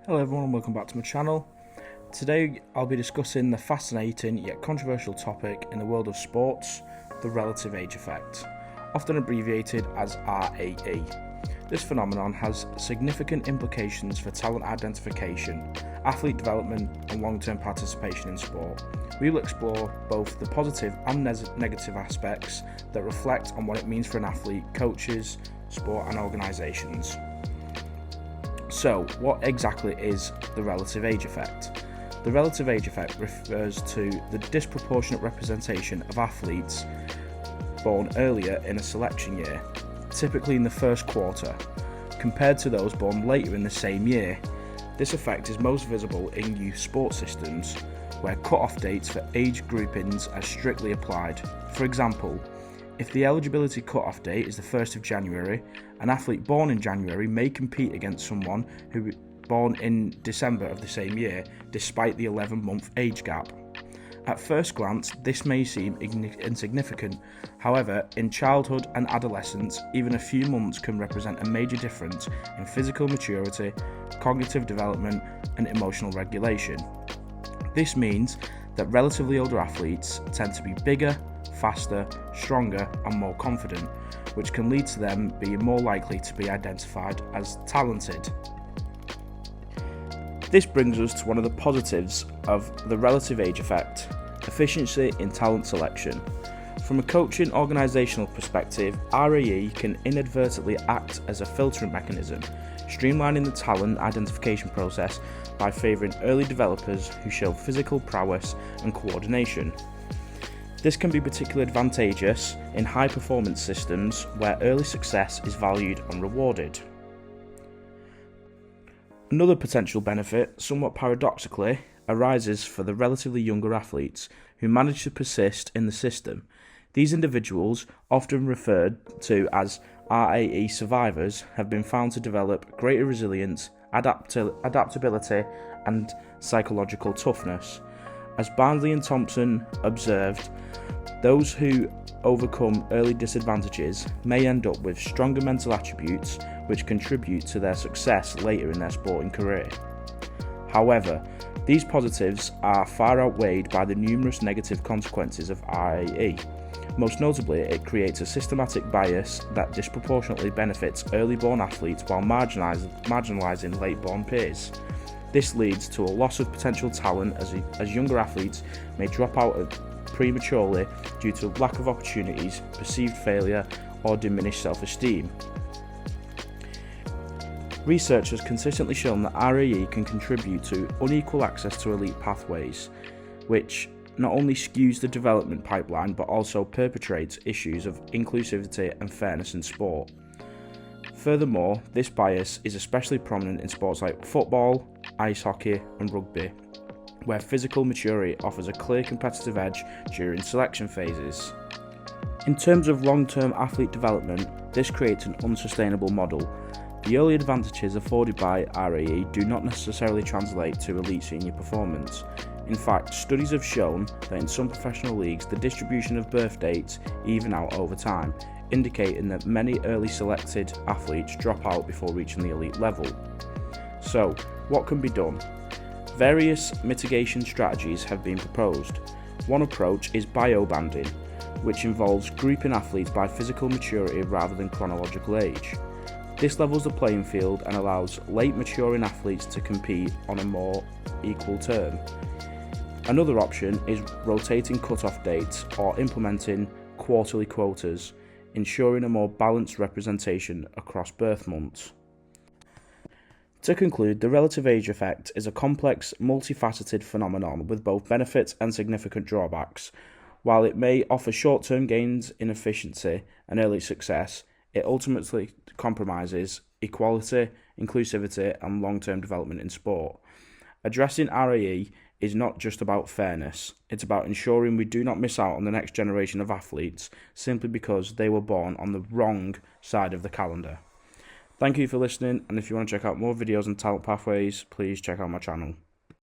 Hello everyone and welcome back to my channel. Today I'll be discussing the fascinating yet controversial topic in the world of sports, the relative age effect, often abbreviated as RAE. This phenomenon has significant implications for talent identification, athlete development and long-term participation in sport. We will explore both the positive and negative aspects that reflect on what it means for an athlete, coaches, sport and organisations. So, what exactly is the relative age effect? The relative age effect refers to the disproportionate representation of athletes born earlier in a selection year, typically in the first quarter, compared to those born later in the same year. This effect is most visible in youth sports systems, where cut-off dates for age groupings are strictly applied. For example, if the eligibility cut-off date is the 1st of January, an athlete born in January may compete against someone who was born in December of the same year, despite the 11-month age gap. At first glance, this may seem insignificant. However, in childhood and adolescence, even a few months can represent a major difference in physical maturity, cognitive development, and emotional regulation. This means that relatively older athletes tend to be bigger, faster, stronger, and more confident, which can lead to them being more likely to be identified as talented. This brings us to one of the positives of the relative age effect: efficiency in talent selection. From a coaching organisational perspective, RAE can inadvertently act as a filtering mechanism, streamlining the talent identification process by favouring early developers who show physical prowess and coordination. This can be particularly advantageous in high-performance systems where early success is valued and rewarded. Another potential benefit, somewhat paradoxically, arises for the relatively younger athletes who manage to persist in the system. These individuals, often referred to as RAE survivors, have been found to develop greater resilience, adaptability, and psychological toughness. As Barnsley and Thompson observed, those who overcome early disadvantages may end up with stronger mental attributes which contribute to their success later in their sporting career. However, these positives are far outweighed by the numerous negative consequences of RAE. Most notably, it creates a systematic bias that disproportionately benefits early-born athletes while marginalising late-born peers. This leads to a loss of potential talent as younger athletes may drop out prematurely due to lack of opportunities, perceived failure, or diminished self-esteem. Research has consistently shown that RAE can contribute to unequal access to elite pathways, which not only skews the development pipeline but also perpetrates issues of inclusivity and fairness in sport. Furthermore, this bias is especially prominent in sports like football, ice hockey, and rugby, where physical maturity offers a clear competitive edge during selection phases. In terms of long-term athlete development, this creates an unsustainable model. The early advantages afforded by RAE do not necessarily translate to elite senior performance. In fact, studies have shown that in some professional leagues, the distribution of birth dates even out over time, indicating that many early selected athletes drop out before reaching the elite level. So, what can be done? Various mitigation strategies have been proposed. One approach is bio-banding, which involves grouping athletes by physical maturity rather than chronological age. This levels the playing field and allows late maturing athletes to compete on a more equal term. Another option is rotating cut-off dates or implementing quarterly quotas, ensuring a more balanced representation across birth months. To conclude, the relative age effect is a complex, multifaceted phenomenon with both benefits and significant drawbacks. While it may offer short-term gains in efficiency and early success, it ultimately compromises equality, inclusivity, and long-term development in sport. Addressing RAE is not just about fairness, it's about ensuring we do not miss out on the next generation of athletes simply because they were born on the wrong side of the calendar. Thank you for listening, and if you want to check out more videos on talent pathways, please check out my channel.